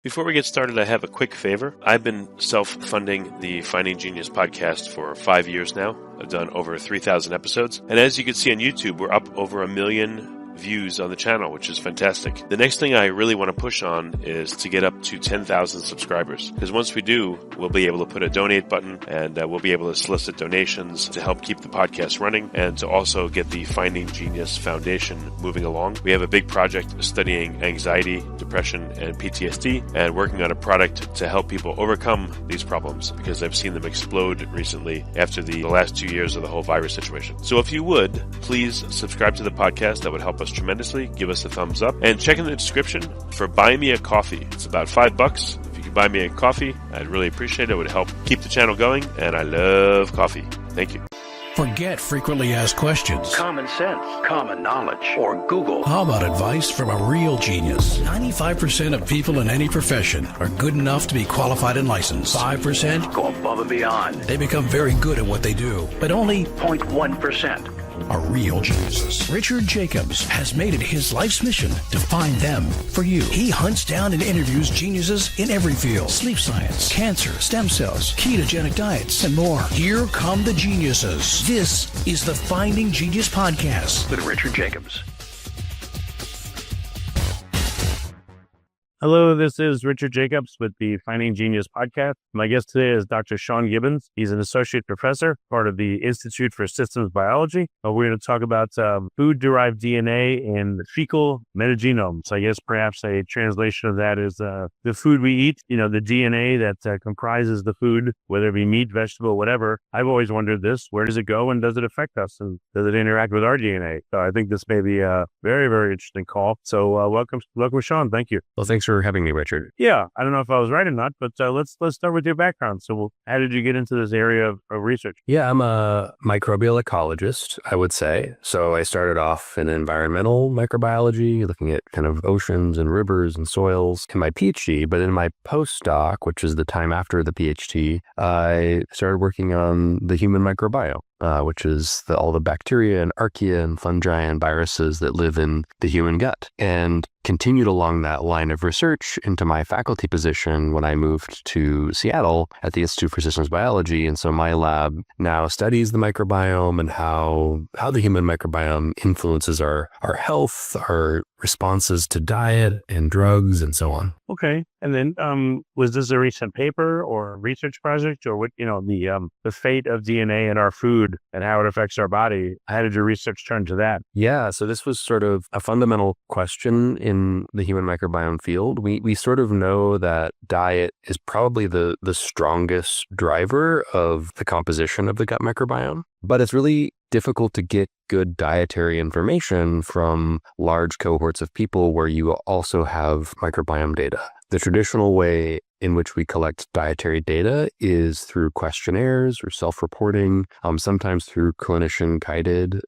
Before we get started, I have a quick favor. I've been self-funding the Finding Genius podcast for 5 years now. I've done over 3,000 episodes. And as you can see on YouTube, we're up over 1 million views on the channel, which is fantastic. The next thing I really want to push on is to get up to 10,000 subscribers. Because once we do, we'll be able to put a donate button and we'll be able to solicit donations to help keep the podcast running and to also get the Finding Genius Foundation moving along. We have a big project studying anxiety, depression, and PTSD and working on a product to help people overcome these problems because I've seen them explode recently after the last 2 years of the whole virus situation. So if you would, please subscribe to the podcast. That would help us tremendously. Give us a thumbs up and check in the description for Buy Me a Coffee. It's about $5. If you could buy me a coffee, I'd really appreciate it. It would help keep the channel going, and I love coffee. Thank you. Forget frequently asked questions, common sense, common knowledge, or Google. How about advice from a real genius? 95% of people in any profession are good enough to be qualified and licensed. 5% go above and beyond. They become very good at what they do, but only 0.1% are real geniuses. Richard Jacobs has made it his life's mission to find them for you. He hunts down and interviews geniuses in every field: sleep science, cancer, stem cells, ketogenic diets, and more. Here come the geniuses. This is the Finding Genius Podcast with Richard Jacobs. Hello, this is Richard Jacobs with the Finding Genius Podcast. My guest today is Dr. Sean Gibbons. He's an associate professor, part of the Institute for Systems Biology. We're going to talk about food-derived DNA and fecal metagenomes. I guess perhaps a translation of that is the food we eat, the DNA that comprises the food, whether it be meat, vegetable, whatever. I've always wondered this: where does it go and does it affect us? And does it interact with our DNA? So I think this may be a very, very interesting call. So welcome, Sean. Thank you. Well, thanks for having me, Richard. Yeah, I don't know if I was right or not, but let's start with your background. So how did you get into this area of research? Yeah, I'm a microbial ecologist, I would say. So I started off in environmental microbiology, looking at kind of oceans and rivers and soils in my PhD. But in my postdoc, which is the time after the PhD, I started working on the human microbiome. Which is all the bacteria and archaea and fungi and viruses that live in the human gut, and continued along that line of research into my faculty position when I moved to Seattle at the Institute for Systems Biology. And so my lab now studies the microbiome and how the human microbiome influences our health, our responses to diet and drugs and so on. Okay. And then was this a recent paper or a research project, or what, the fate of DNA in our food and how it affects our body? How did your research turn to that? Yeah, so this was sort of a fundamental question in the human microbiome field. We sort of know that diet is probably the strongest driver of the composition of the gut microbiome, but it's really difficult to get good dietary information from large cohorts of people where you also have microbiome data. The traditional way in which we collect dietary data is through questionnaires or self-reporting, sometimes through clinician-guided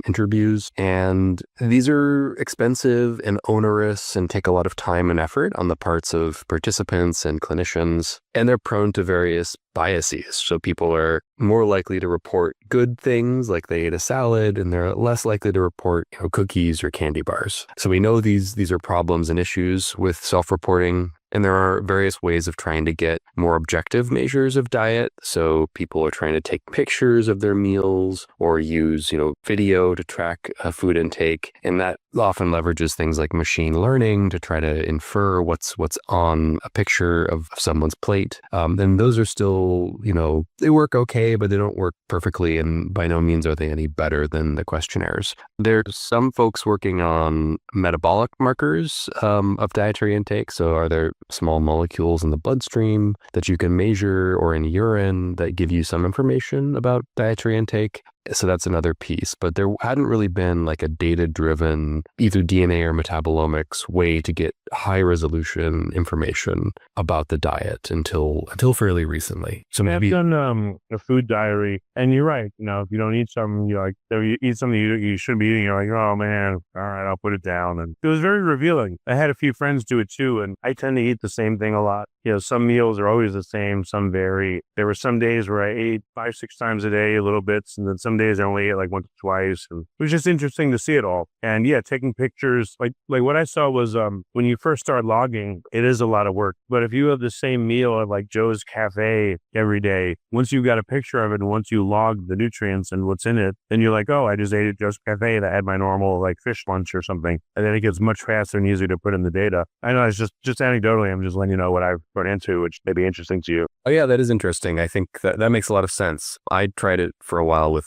interviews. And these are expensive and onerous and take a lot of time and effort on the parts of participants and clinicians. And they're prone to various biases. So people are more likely to report good things like they ate a salad, and they're less likely to report cookies or candy bars. So we know these are problems and issues with self-reporting. And there are various ways of trying to get more objective measures of diet. So people are trying to take pictures of their meals or use, video to track food intake. And that often leverages things like machine learning to try to infer what's on a picture of someone's plate. And those are still, they work okay, but they don't work perfectly. And by no means are they any better than the questionnaires. There's some folks working on metabolic markers of dietary intake. So are there small molecules in the bloodstream that you can measure, or in urine, that give you some information about dietary intake? So that's another piece, but there hadn't really been like a data-driven, either DNA or metabolomics way to get high-resolution information about the diet until fairly recently. So I've done a food diary, and you're right. If you don't eat something, you eat something you shouldn't be eating. You're like, oh man, all right, I'll put it down. And it was very revealing. I had a few friends do it too, and I tend to eat the same thing a lot. Some meals are always the same, some vary. There were some days where I ate 5-6 times a day, little bits, and then some some days I only ate like once or twice. And it was just interesting to see it all. And yeah, taking pictures, like what I saw was when you first start logging, it is a lot of work. But if you have the same meal at like Joe's Cafe every day, once you got a picture of it and once you log the nutrients and what's in it, then you're like, oh, I just ate at Joe's Cafe and I had my normal like fish lunch or something. And then it gets much faster and easier to put in the data. I know it's just anecdotally, I'm just letting you know what I've run into, which may be interesting to you. Oh yeah, that is interesting. I think that makes a lot of sense. I tried it for a while with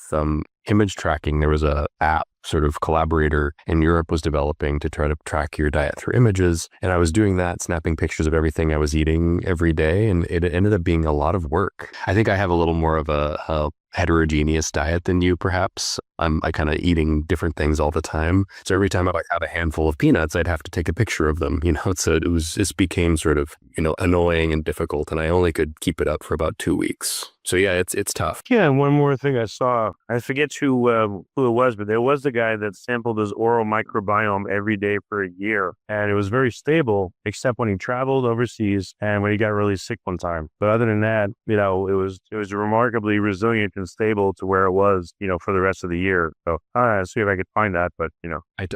image tracking. There was a app sort of collaborator in Europe was developing to try to track your diet through images. And I was doing that, snapping pictures of everything I was eating every day. And it ended up being a lot of work. I think I have a little more of a heterogeneous diet than you, perhaps. I kind of eating different things all the time. So every time I have a handful of peanuts, I'd have to take a picture of them, So it became sort of, annoying and difficult. And I only could keep it up for about 2 weeks. So yeah, it's tough. Yeah, and one more thing I saw, I forget who it was, but there was the guy that sampled his oral microbiome every day for a year. And it was very stable, except when he traveled overseas and when he got really sick one time. But other than that, it was remarkably resilient and stable to where it was, for the rest of the year. So I'll see if I could find that, but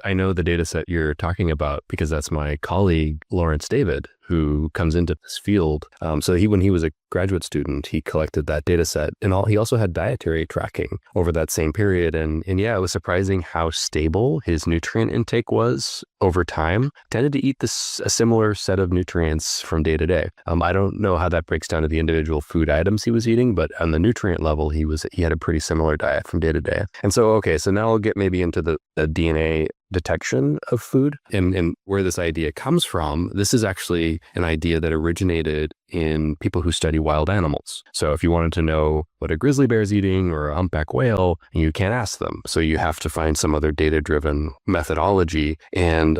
I know the data set you're talking about because that's my colleague, Lawrence David, who comes into this field. So when he was a graduate student, he collected that data set and he also had dietary tracking over that same period. And yeah, it was surprising how stable his nutrient intake was over time. Tended to eat a similar set of nutrients from day to day. I don't know how that breaks down to the individual food items he was eating, but on the nutrient level, he had a pretty similar diet from day to day. And so, so now I'll get maybe into the DNA detection of food and where this idea comes from. This is actually an idea that originated in people who study wild animals. So if you wanted to know what a grizzly bear is eating or a humpback whale, you can't ask them. So you have to find some other data-driven methodology. And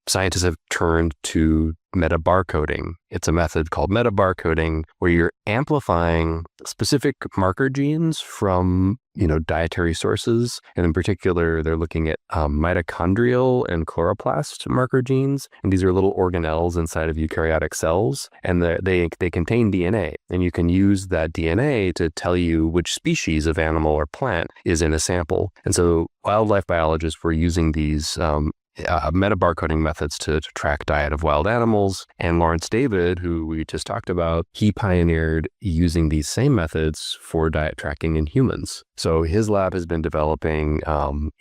scientists have turned to metabarcoding. It's a method called metabarcoding where you're amplifying specific marker genes from dietary sources. And in particular, they're looking at mitochondrial and chloroplast marker genes. And these are little organelles inside of eukaryotic cells. And they contain DNA. And you can use that DNA to tell you which species of animal or plant is in a sample. And so wildlife biologists were using these metabarcoding methods to track diet of wild animals. And Lawrence David, who we just talked about, he pioneered using these same methods for diet tracking in humans. So his lab has been developing,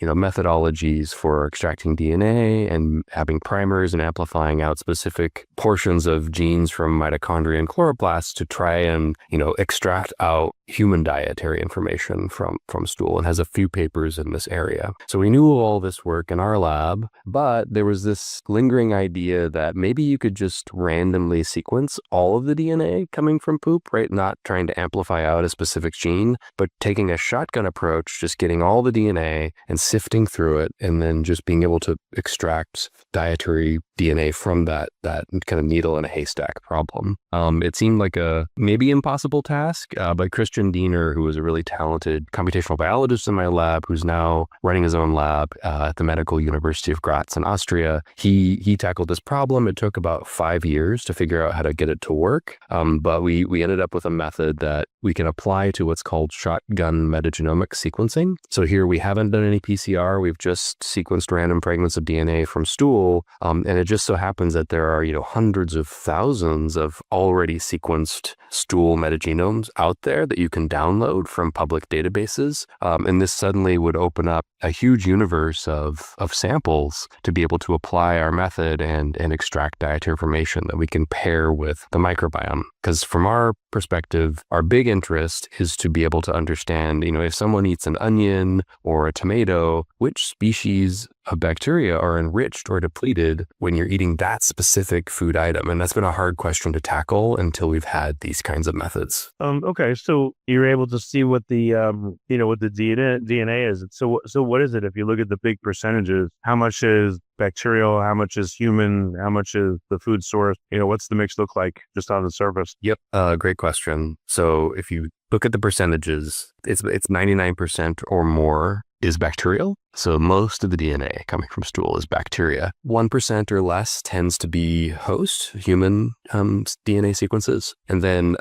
methodologies for extracting DNA and having primers and amplifying out specific portions of genes from mitochondria and chloroplasts to try and, extract out human dietary information from stool, and has a few papers in this area. So we knew all this work in our lab, but there was this lingering idea that maybe you could just randomly sequence all of the DNA coming from poop, right? Not trying to amplify out a specific gene, but taking a shotgun approach, just getting all the DNA and sifting through it, and then just being able to extract dietary DNA from that kind of needle in a haystack problem. It seemed like a maybe impossible task, but Christian Diener, who was a really talented computational biologist in my lab, who's now running his own lab at the Medical University of Graz in Austria, he tackled this problem. It took about 5 years to figure out how to get it to work, but we ended up with a method that we can apply to what's called shotgun metagenomic sequencing. So here we haven't done any PCR. We've just sequenced random fragments of DNA from stool, and it just so happens that there are hundreds of thousands of already sequenced stool metagenomes out there that you can download from public databases, and this suddenly would open up a huge universe of samples to be able to apply our method and extract dietary information that we can pair with the microbiome. Because from our perspective, our big interest is to be able to understand, if someone eats an onion or a tomato, which species of bacteria are enriched or depleted when you're eating that specific food item. And that's been a hard question to tackle until we've had these kinds of methods. Okay, so you're able to see what the what the DNA is. So what is it? If you look at the big percentages, how much is bacterial, how much is human, how much is the food source? What's the mix look like just on the surface? Yep, great question. So if you look at the percentages, it's 99% or more is bacterial. So most of the DNA coming from stool is bacteria. 1% or less tends to be host, human DNA sequences. And then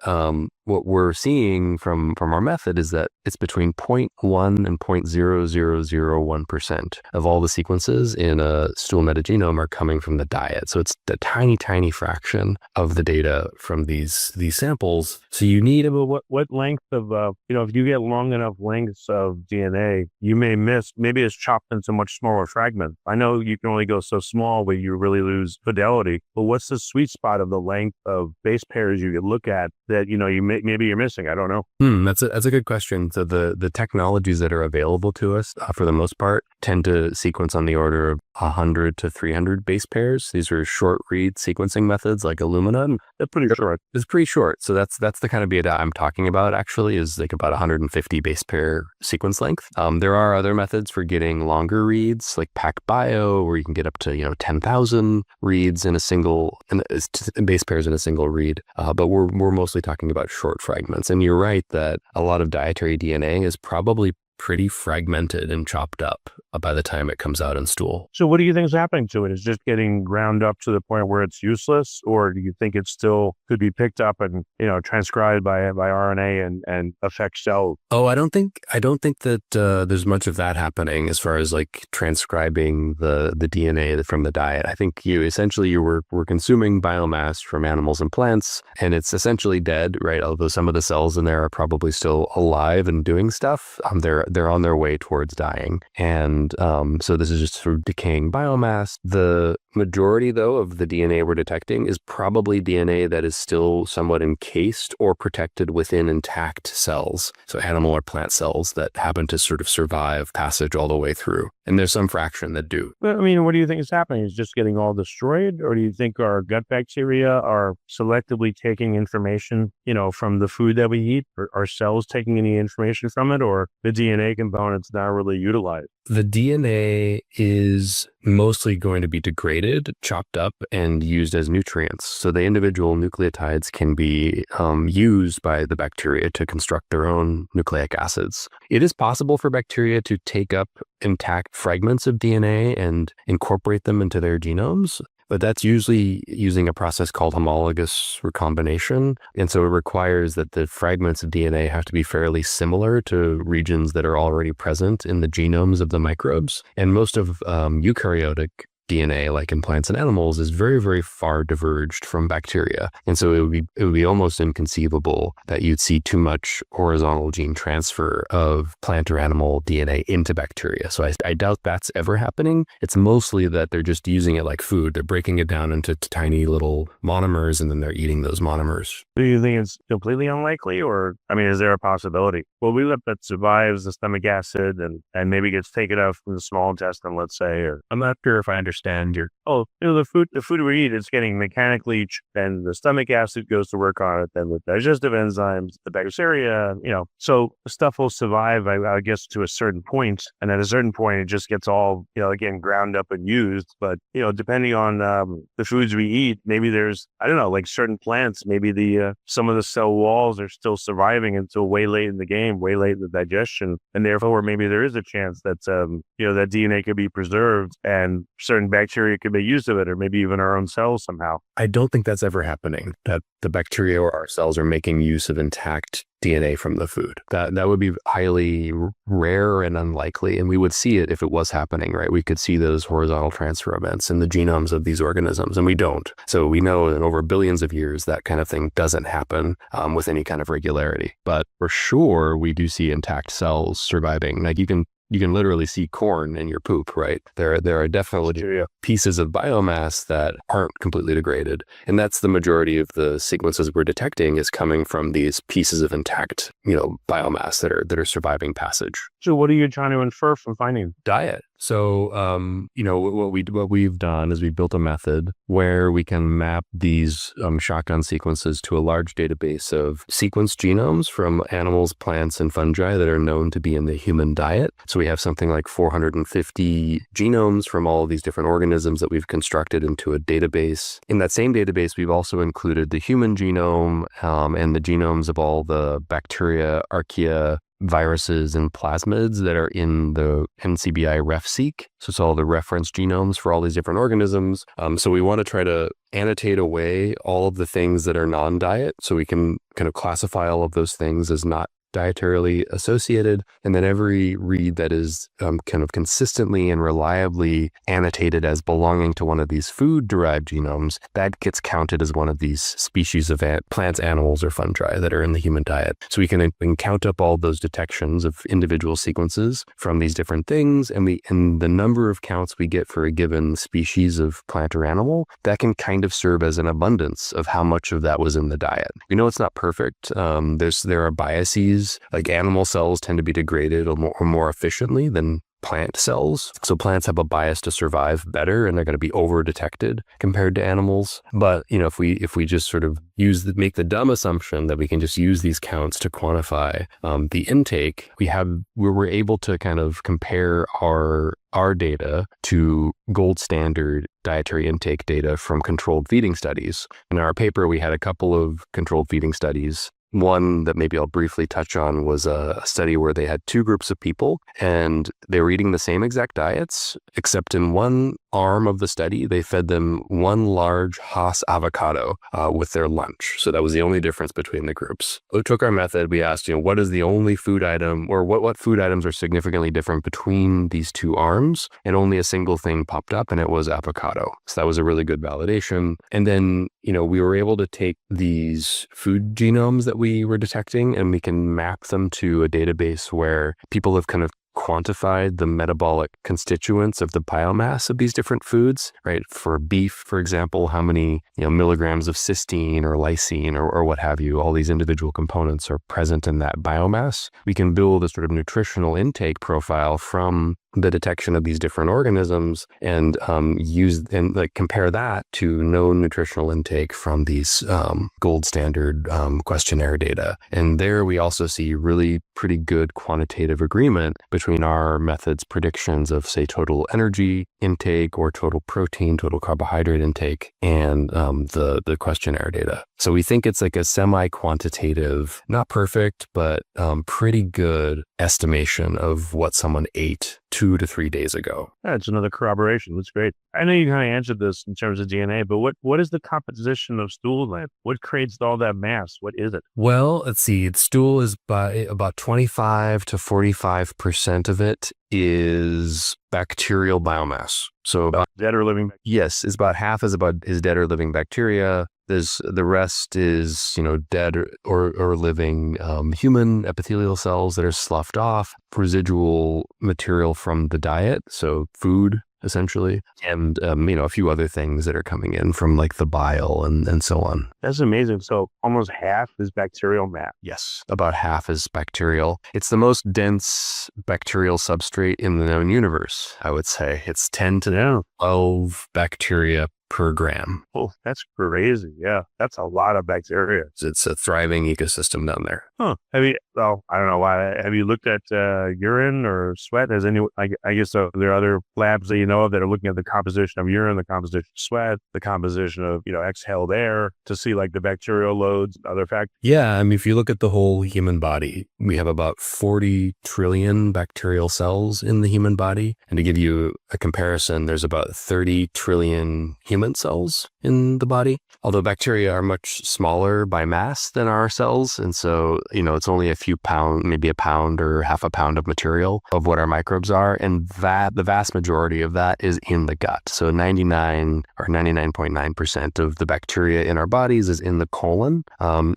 what we're seeing from our method is that it's between 0.1 and 0.0001% of all the sequences in a stool metagenome are coming from the diet. So it's a tiny, tiny fraction of the data from these samples. So you need about what length of, if you get long enough lengths of DNA, you may miss, maybe it's chopped into much smaller fragments. I know you can only go so small where you really lose fidelity, but what's the sweet spot of the length of base pairs you could look at that, maybe you're missing? I don't know. That's a good question. So the technologies that are available to us, for the most part, tend to sequence on the order of 100 to 300 base pairs. These are short read sequencing methods like Illumina. They're pretty short. It's pretty short. So that's the kind of data I'm talking about, actually, is like about 150 base pair sequence length. There are other methods for getting longer reads, like PacBio, where you can get up to 10,000 reads in a single base pairs in a single read. But we're mostly talking about short fragments. And you're right that a lot of dietary DNA is probably pretty fragmented and chopped up by the time it comes out in stool. So what do you think is happening to it? Is it just getting ground up to the point where it's useless, or do you think it still could be picked up and transcribed by RNA and affect cells? Oh, I don't think that there's much of that happening as far as like transcribing the DNA from the diet. I think we're consuming biomass from animals and plants, and it's essentially dead, right? Although some of the cells in there are probably still alive and doing stuff. They're on their way towards dying, and so this is just sort of decaying biomass. The majority, though, of the DNA we're detecting is probably DNA that is still somewhat encased or protected within intact cells. So animal or plant cells that happen to sort of survive passage all the way through. And there's some fraction that do. But what do you think is happening? Is it just getting all destroyed? Or do you think our gut bacteria are selectively taking information, from the food that we eat? Or are cells taking any information from it? Or the DNA component's not really utilized? The DNA is mostly going to be degraded, chopped up, and used as nutrients. So the individual nucleotides can be used by the bacteria to construct their own nucleic acids. It is possible for bacteria to take up intact fragments of DNA and incorporate them into their genomes, but that's usually using a process called homologous recombination. And so it requires that the fragments of DNA have to be fairly similar to regions that are already present in the genomes of the microbes. And most of eukaryotic DNA, like in plants and animals, is very, very far diverged from bacteria. And so it would be almost inconceivable that you'd see too much horizontal gene transfer of plant or animal DNA into bacteria. So I doubt that's ever happening. It's mostly that they're just using it like food. They're breaking it down into tiny little monomers, and then they're eating those monomers. Do you think it's completely unlikely, or, is there a possibility? Well, we let that survives the stomach acid and maybe gets taken out from the small intestine, let's say, or I'm not sure if I understand the food we eat is getting mechanically, then the stomach acid goes to work on it, then the digestive enzymes, the bacteria, so stuff will survive, I guess, to a certain point. And at a certain point, it just gets all, again, ground up and used. But, depending on the foods we eat, maybe there's, I don't know, like certain plants, maybe some of the cell walls are still surviving until way late in the game, way late in the digestion. And therefore, maybe there is a chance that, that DNA could be preserved and certain bacteria could make use of it, or maybe even our own cells somehow. I don't think that's ever happening, that the bacteria or our cells are making use of intact DNA from the food. That would be highly rare and unlikely, and we would see it if it was happening, right? We could see those horizontal transfer events in the genomes of these organisms, and we don't. So we know that over billions of years, that kind of thing doesn't happen with any kind of regularity. But for sure, we do see intact cells surviving. Like you can literally see corn in your poop, right? There are definitely pieces of biomass that aren't completely degraded. And that's the majority of the sequences we're detecting is coming from these pieces of intact, biomass that are surviving passage. So what are you trying to infer from finding? Diet. So, what we've done is we built a method where we can map these shotgun sequences to a large database of sequenced genomes from animals, plants, and fungi that are known to be in the human diet. So we have something like 450 genomes from all of these different organisms that we've constructed into a database. In that same database, we've also included the human genome and the genomes of all the bacteria, archaea, viruses and plasmids that are in the NCBI RefSeq. So it's all the reference genomes for all these different organisms. So we want to try to annotate away all of the things that are non-diet, so we can kind of classify all of those things as not dietarily associated, and then every read that is kind of consistently and reliably annotated as belonging to one of these food-derived genomes, that gets counted as one of these species of plants, animals, or fungi that are in the human diet. So we can count up all those detections of individual sequences from these different things, and the number of counts we get for a given species of plant or animal, that can kind of serve as an abundance of how much of that was in the diet. We know it's not perfect. There are biases. Like animal cells tend to be degraded or more efficiently than plant cells. So plants have a bias to survive better, and they're going to be over detected compared to animals. But if we just sort of make the dumb assumption that we can just use these counts to quantify the intake, we're able to kind of compare our data to gold standard dietary intake data from controlled feeding studies. In our paper, we had a couple of controlled feeding studies. One that maybe I'll briefly touch on was a study where they had two groups of people, and they were eating the same exact diets, except in one arm of the study, they fed them one large Hass avocado with their lunch. So that was the only difference between the groups. We took our method. We asked, what is the only food item, or what food items are significantly different between these two arms? And only a single thing popped up, and it was avocado. So that was a really good validation. And then, we were able to take these food genomes that we were detecting, and we can map them to a database where people have kind of quantified the metabolic constituents of the biomass of these different foods, right? For beef, for example, how many milligrams of cysteine or lysine or what have you, all these individual components are present in that biomass. We can build a sort of nutritional intake profile from the detection of these different organisms and compare that to known nutritional intake from these gold standard questionnaire data. And there we also see really pretty good quantitative agreement between our method's predictions of, say, total energy intake or total protein, total carbohydrate intake, and the questionnaire data. So we think it's like a semi-quantitative, not perfect, but pretty good estimation of what someone ate 2 to 3 days ago. That's another corroboration. That's great. I know you kind of answered this in terms of DNA, but what is the composition of stool then? What creates all that mass? What is it? Well, let's see. Stool is by about 25 to 45% of it is bacterial biomass. So dead or living? Yes, it's about half is dead or living bacteria. The rest is, dead or living human epithelial cells that are sloughed off, residual material from the diet, so food essentially, and a few other things that are coming in from like the bile and so on. That's amazing. So almost half is bacterial mass. Yes, about half is bacterial. It's the most dense bacterial substrate in the known universe, I would say. It's 10 to 12 bacteria per gram. Oh, that's crazy. Yeah, that's a lot of bacteria. It's a thriving ecosystem down there. Huh. I don't know why. Have you looked at urine or sweat? I guess there are other labs that you know of that are looking at the composition of urine, the composition of sweat, the composition of, exhaled air to see like the bacterial loads, other factors. Yeah. If you look at the whole human body, we have about 40 trillion bacterial cells in the human body. And to give you a comparison, there's about 30 trillion human cells in the body, although bacteria are much smaller by mass than our cells. And so, it's only a few pounds, maybe a pound or half a pound of material of what our microbes are. And the vast majority of that is in the gut. So 99 or 99.9% of the bacteria in our bodies is in the colon. And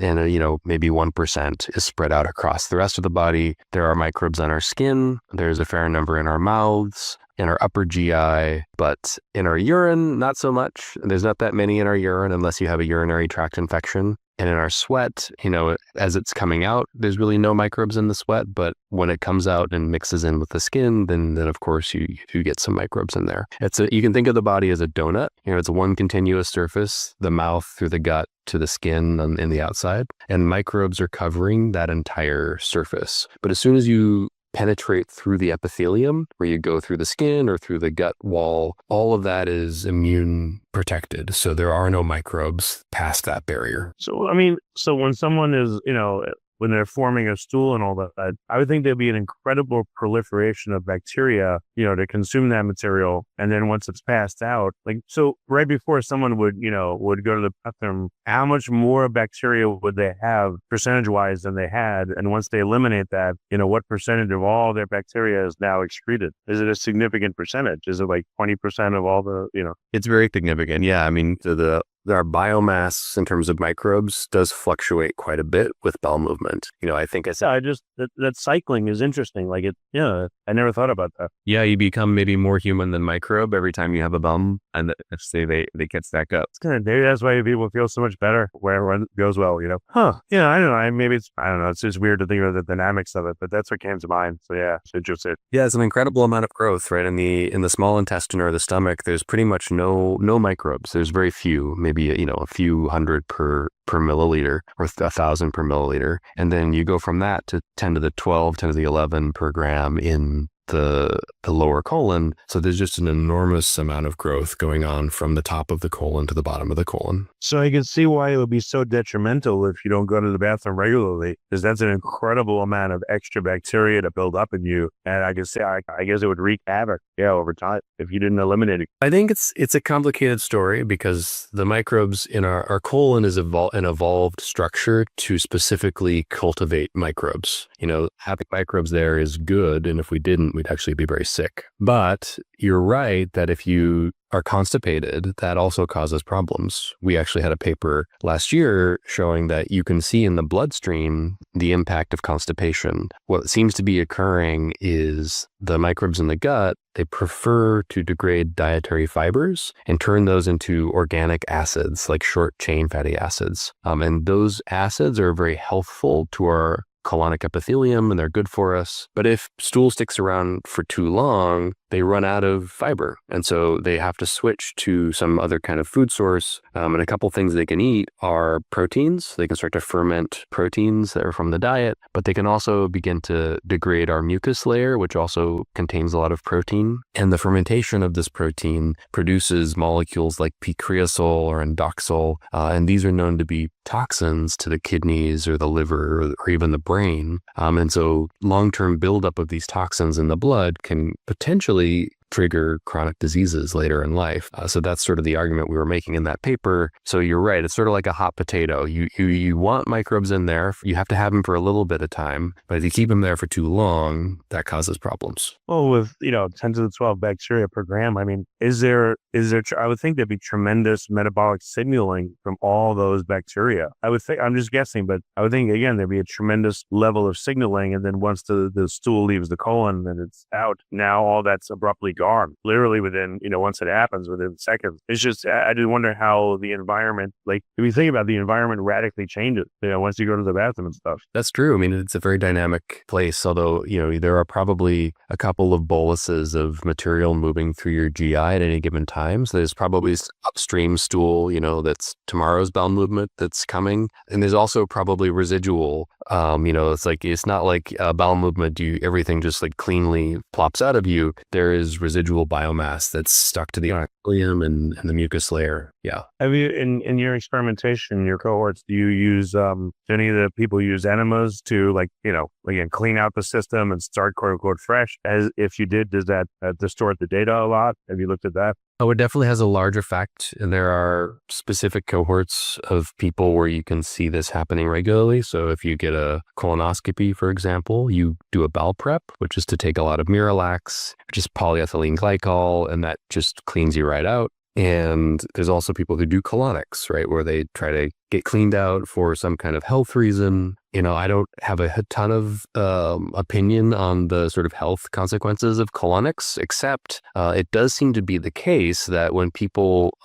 maybe 1% is spread out across the rest of the body. There are microbes on our skin. There's a fair number in our mouths, in our upper GI, but in our urine, not so much. There's not that many in our urine unless you have a urinary tract infection. And in our sweat, as it's coming out, there's really no microbes in the sweat. But when it comes out and mixes in with the skin, then of course you get some microbes in there. You can think of the body as a donut. It's one continuous surface, the mouth through the gut to the skin in the outside. And microbes are covering that entire surface. But as soon as you penetrate through the epithelium, where you go through the skin or through the gut wall, all of that is immune protected. So there are no microbes past that barrier. So, when someone is, when they're forming a stool and all that, I would think there'd be an incredible proliferation of bacteria, to consume that material. And then once it's passed out, so right before someone would go to the bathroom, how much more bacteria would they have percentage wise than they had? And once they eliminate that, what percentage of all their bacteria is now excreted? Is it a significant percentage? Is it like 20% of all the, It's very significant. Yeah. I mean, our biomass in terms of microbes does fluctuate quite a bit with bowel movement. I think that cycling is interesting. I never thought about that. Yeah, you become maybe more human than microbe every time you have a bum, and let's say they get stacked up. It's maybe that's why people feel so much better when it goes well, Huh. Yeah, I don't know. Maybe I don't know. It's just weird to think about the dynamics of it, but that's what came to mind. So yeah, it's interesting. Yeah, it's an incredible amount of growth, right? In the small intestine or the stomach, there's pretty much no microbes. There's very few, maybe a few hundred per milliliter or 1,000 per milliliter. And then you go from that to 10 to the 12, 10 to the 11 per gram in the lower colon. So there's just an enormous amount of growth going on from the top of the colon to the bottom of the colon. So I can see why it would be so detrimental if you don't go to the bathroom regularly, because that's an incredible amount of extra bacteria to build up in you. And I can say, I guess it would wreak havoc, over time if you didn't eliminate it. I think it's a complicated story because the microbes in our colon is an evolved structure to specifically cultivate microbes. Having microbes there is good. And if we didn't, we'd actually be very sick. But you're right that if you are constipated, that also causes problems. We actually had a paper last year showing that you can see in the bloodstream the impact of constipation. What seems to be occurring is the microbes in the gut, they prefer to degrade dietary fibers and turn those into organic acids, like short chain fatty acids. And those acids are very healthful to our colonic epithelium and they're good for us. But if stool sticks around for too long, they run out of fiber. And so they have to switch to some other kind of food source. And a couple things they can eat are proteins. They can start to ferment proteins that are from the diet, but they can also begin to degrade our mucus layer, which also contains a lot of protein. And the fermentation of this protein produces molecules like p-creosol or endoxyl. And these are known to be toxins to the kidneys or the liver or even the brain. And so long-term buildup of these toxins in the blood can potentially trigger chronic diseases later in life. So that's sort of the argument we were making in that paper. So you're right. It's sort of like a hot potato. You want microbes in there. You have to have them for a little bit of time, but if you keep them there for too long, that causes problems. Well, with 10 to the 12 bacteria per gram, I mean, is there? I would think there'd be tremendous metabolic signaling from all those bacteria. I would think. I'm just guessing, but I would think again there'd be a tremendous level of signaling, and then once the stool leaves the colon and it's out, now all that's abruptly gone. Literally within once it happens within seconds. It's just I just wonder how the environment, if you think about the environment, radically changes. Once you go to the bathroom and stuff. That's true. I mean, it's a very dynamic place. Although there are probably a couple of boluses of material moving through your GI at any given time. So there's probably upstream stool, that's tomorrow's bowel movement that's coming. And there's also probably residual, it's not like a bowel movement, everything just cleanly plops out of you. There is residual biomass that's stuck to the epithelium and the mucus layer. Yeah. Have you, in your experimentation, your cohorts, do you use, do any of the people use enemas to again, clean out the system and start quote unquote fresh? As if you did, does that distort the data a lot? Have you looked at that? Oh, it definitely has a large effect. And there are specific cohorts of people where you can see this happening regularly. So if you get a colonoscopy, for example, you do a bowel prep, which is to take a lot of Miralax, which is polyethylene glycol, and that just cleans you right out. And there's also people who do colonics, right, where they try to get cleaned out for some kind of health reason. I don't have a ton of opinion on the sort of health consequences of colonics, except it does seem to be the case that when people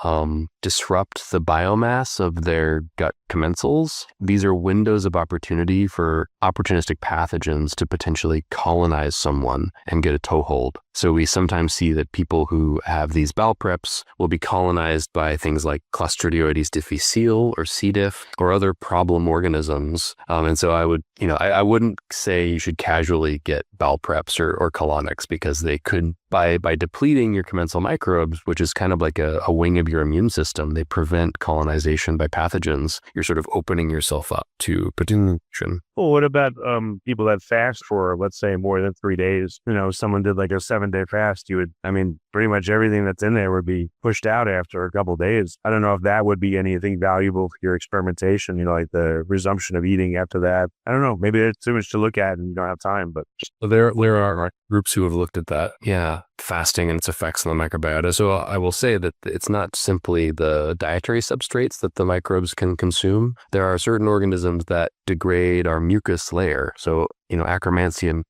disrupt the biomass of their gut commensals, these are windows of opportunity for opportunistic pathogens to potentially colonize someone and get a toehold. So we sometimes see that people who have these bowel preps will be colonized by things like Clostridioides difficile or C. diff or other problem organisms. And so I would I wouldn't say you should casually get bowel preps or colonics, because they could, by depleting your commensal microbes, which is kind of like a wing of your immune system, they prevent colonization by pathogens. You're sort of opening yourself up to pathogen. Well, what about people that fast for, let's say, more than 3 days? Someone did like a 7-day fast, pretty much everything that's in there would be pushed out after a couple of days. I don't know if that would be anything valuable for your experimentation, like the resumption of eating after that. I don't know. Maybe there's too much to look at and you don't have time, but there are groups who have looked at that. Yeah. Fasting and its effects on the microbiota. So I will say that it's not simply the dietary substrates that the microbes can consume. There are certain organisms that degrade our mucus layer. So, Akkermansia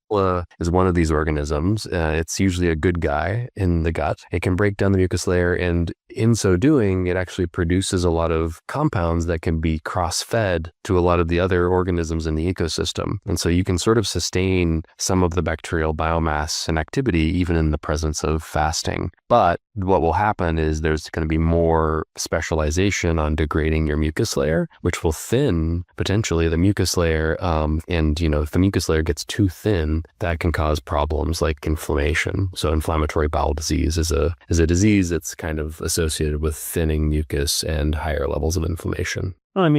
is one of these organisms. It's usually a good guy in the gut. It can break down the mucus layer, and in so doing, it actually produces a lot of compounds that can be cross-fed to a lot of the other organisms in the ecosystem. And so you can sort of sustain some of the bacterial biomass and activity even in the presence of fasting. But what will happen is there's going to be more specialization on degrading your mucus layer, which will thin potentially the mucus layer. If the mucus layer gets too thin, that can cause problems like inflammation. So inflammatory bowel disease is a disease that's kind of associated with thinning mucus and higher levels of inflammation. Well,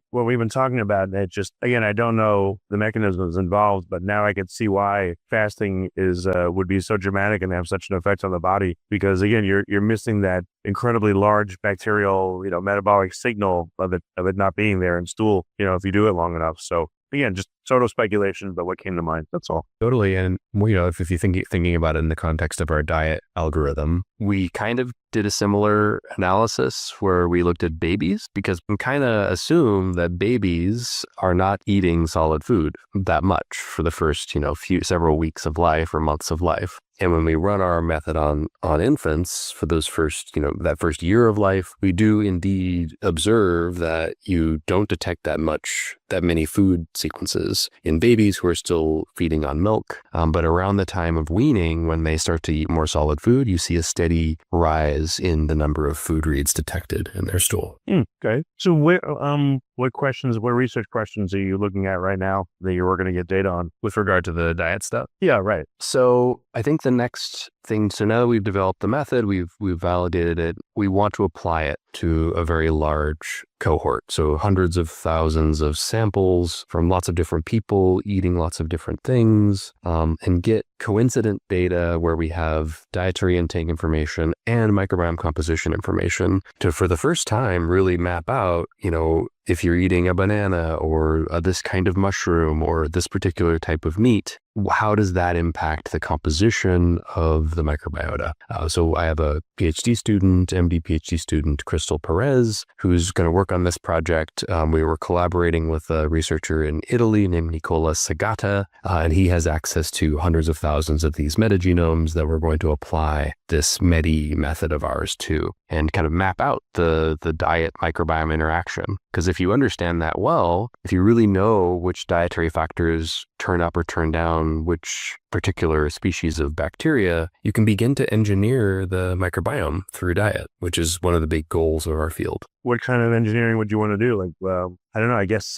what we've been talking about, it just, again, I don't know the mechanisms involved, but now I can see why fasting would be so dramatic and have such an effect on the body, because again, you're missing that incredibly large bacterial, metabolic signal of it not being there in stool, if you do it long enough. So again, just total speculation, but what came to mind, that's all. Totally. And, if you're thinking about it in the context of our diet algorithm, we kind of did a similar analysis where we looked at babies, because we kind of assume that babies are not eating solid food that much for the first, several weeks of life or months of life. And when we run our method on infants for those first, that first year of life, we do indeed observe that you don't detect that many food sequences in babies who are still feeding on milk. But around the time of weaning, when they start to eat more solid food, you see a steady rise in the number of food reads detected in their stool. Okay. So what research questions are you looking at right now that you're going to get data on with regard to the diet stuff? Yeah, right. So I think the next thing, so now that we've developed the method, we've validated it, we want to apply it to a very large cohort. So hundreds of thousands of samples from lots of different people eating lots of different things, and get coincident data where we have dietary intake information and microbiome composition information to, for the first time, really map out, if you're eating a banana or this kind of mushroom or this particular type of meat, how does that impact the composition of the microbiota? So I have a PhD student, MD PhD student, Crystal Perez, who's going to work on this project. We were collaborating with a researcher in Italy named Nicola Sagata, and he has access to hundreds of thousands of these metagenomes that we're going to apply this MEDI method of ours to, and kind of map out the diet microbiome interaction. Because if you understand that well, if you really know which dietary factors turn up or turn down which particular species of bacteria, you can begin to engineer the microbiome through diet, which is one of the big goals of our field. What kind of engineering would you want to do? I don't know, I guess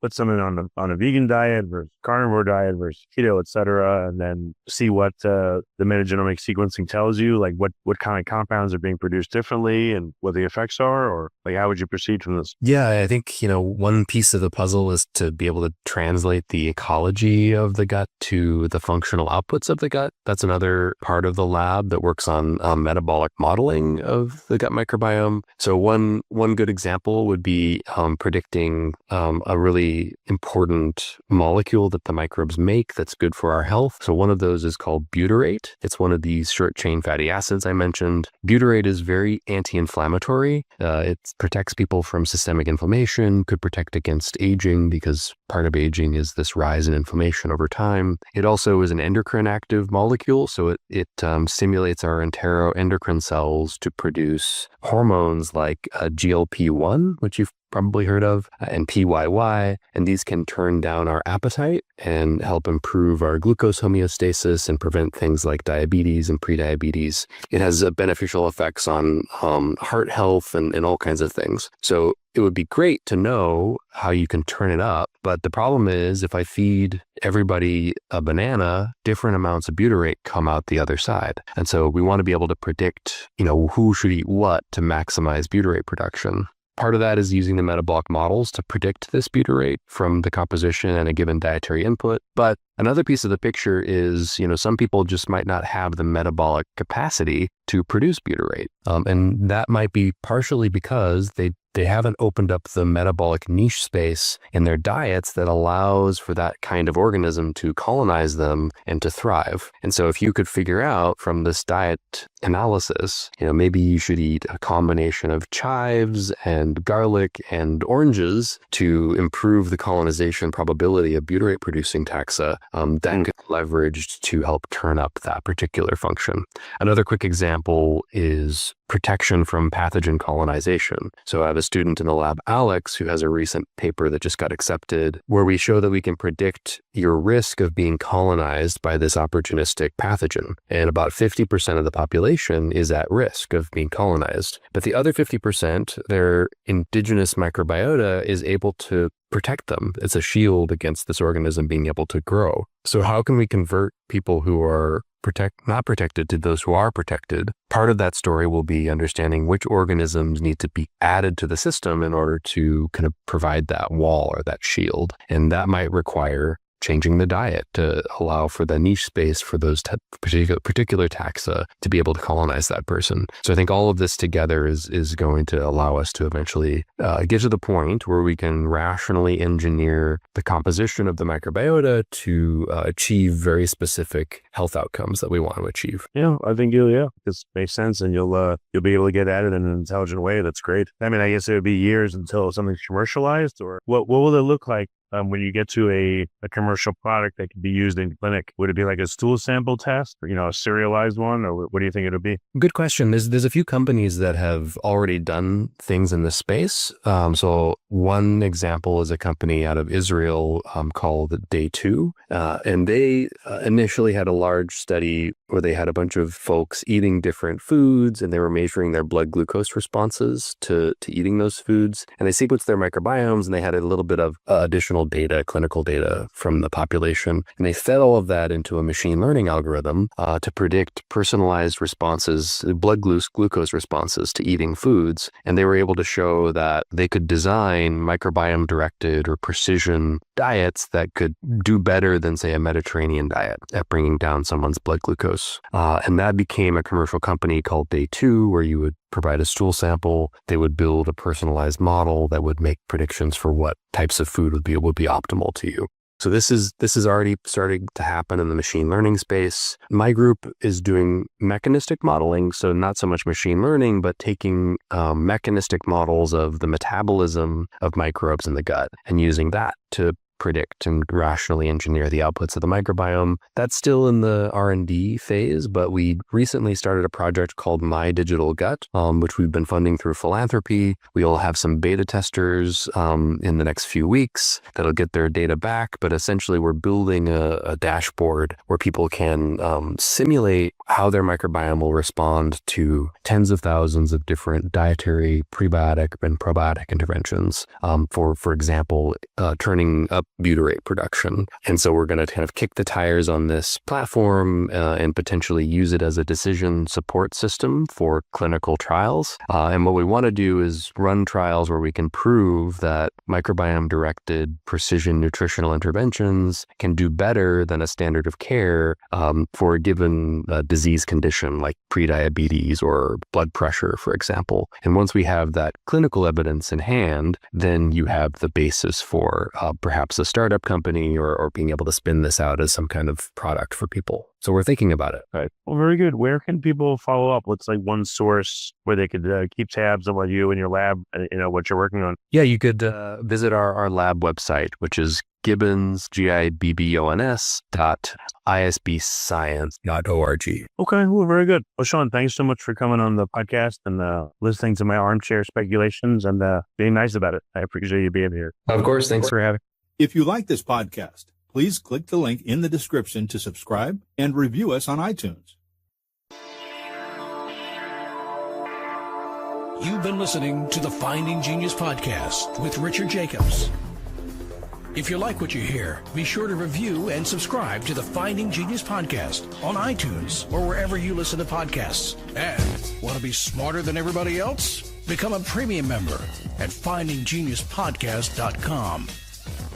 put someone on a vegan diet versus carnivore diet versus keto, et cetera, and then see what the metagenomic sequencing tells you, like what kind of compounds are being produced differently and what the effects are, or like how would you proceed from this? Yeah, I think, one piece of the puzzle is to be able to translate the ecology of the gut to the functional outputs of the gut. That's another part of the lab that works on metabolic modeling of the gut microbiome. So one good example would be predicting a really important molecule that the microbes make that's good for our health. So one of those is called butyrate. It's one of these short-chain fatty acids I mentioned. Butyrate is very anti-inflammatory. It protects people from systemic inflammation, could protect against aging because part of aging is this rise in inflammation over time. It also is an endocrine active molecule, so it stimulates our enteroendocrine cells to produce hormones like GLP-1, which you've probably heard of, and PYY, and these can turn down our appetite and help improve our glucose homeostasis and prevent things like diabetes and prediabetes. It has beneficial effects on heart health and all kinds of things. So it would be great to know how you can turn it up, but the problem is if I feed everybody a banana, different amounts of butyrate come out the other side. And so we want to be able to predict, who should eat what to maximize butyrate production. Part of that is using the metabolic models to predict this butyrate from the composition and a given dietary input. But another piece of the picture is, some people just might not have the metabolic capacity to produce butyrate. And that might be partially because they haven't opened up the metabolic niche space in their diets that allows for that kind of organism to colonize them and to thrive. And so if you could figure out from this diet analysis, maybe you should eat a combination of chives and garlic and oranges to improve the colonization probability of butyrate producing taxa, that could be leveraged to help turn up that particular function. Another quick example is protection from pathogen colonization. So I have a student in the lab, Alex, who has a recent paper that just got accepted where we show that we can predict your risk of being colonized by this opportunistic pathogen. And about 50% of the population is at risk of being colonized. But the other 50%, their indigenous microbiota is able to protect them. It's a shield against this organism being able to grow. So how can we convert people who are not protected to those who are protected? Part of that story will be understanding which organisms need to be added to the system in order to kind of provide that wall or that shield. And that might require changing the diet to allow for the niche space for those particular taxa to be able to colonize that person. So I think all of this together is going to allow us to eventually get to the point where we can rationally engineer the composition of the microbiota to achieve very specific health outcomes that we want to achieve. Yeah, I think this makes sense, and you'll be able to get at it in an intelligent way. That's great. I mean, I guess it would be years until something's commercialized, or what will it look like? When you get to a commercial product that can be used in clinic? Would it be like a stool sample test, or, a serialized one, or what do you think it'll be? Good question. There's a few companies that have already done things in this space. So one example is a company out of Israel called Day 2. And they initially had a large study where they had a bunch of folks eating different foods, and they were measuring their blood glucose responses to eating those foods. And they sequenced their microbiomes, and they had a little bit of additional data, clinical data from the population. And they fed all of that into a machine learning algorithm to predict personalized responses, blood glucose responses to eating foods. And they were able to show that they could design microbiome-directed or precision diets that could do better than, say, a Mediterranean diet at bringing down someone's blood glucose. And that became a commercial company called Day 2, where you would provide a stool sample. They would build a personalized model that would make predictions for what types of food would be optimal to you. So this is already starting to happen in the machine learning space. My group is doing mechanistic modeling, so not so much machine learning, but taking mechanistic models of the metabolism of microbes in the gut and using that to predict and rationally engineer the outputs of the microbiome. That's still in the R&D phase, but we recently started a project called My Digital Gut, which we've been funding through philanthropy. We'll have some beta testers in the next few weeks that'll get their data back, but essentially we're building a dashboard where people can simulate how their microbiome will respond to tens of thousands of different dietary, prebiotic, and probiotic interventions. For example, turning up butyrate production. And so we're going to kind of kick the tires on this platform and potentially use it as a decision support system for clinical trials. And what we want to do is run trials where we can prove that microbiome-directed precision nutritional interventions can do better than a standard of care for a given disease condition like prediabetes or blood pressure, for example. And once we have that clinical evidence in hand, then you have the basis for perhaps a startup company or being able to spin this out as some kind of product for people. So we're thinking about it. Right. Well, very good. Where can people follow up? What's like one source where they could keep tabs on what you and your lab, what you're working on? Yeah, you could visit our lab website, which is Gibbons, gibbons.isbscience.org. Okay, well, very good. Well, Sean, thanks so much for coming on the podcast and listening to my armchair speculations and being nice about it. I appreciate you being here. Of course. Thanks for having me. If you like this podcast, please click the link in the description to subscribe and review us on iTunes. You've been listening to the Finding Genius podcast with Richard Jacobs. If you like what you hear, be sure to review and subscribe to the Finding Genius podcast on iTunes or wherever you listen to podcasts. And want to be smarter than everybody else? Become a premium member at findinggeniuspodcast.com.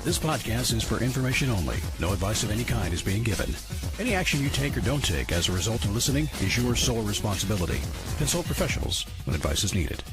This podcast is for information only. No advice of any kind is being given. Any action you take or don't take as a result of listening is your sole responsibility. Consult professionals when advice is needed.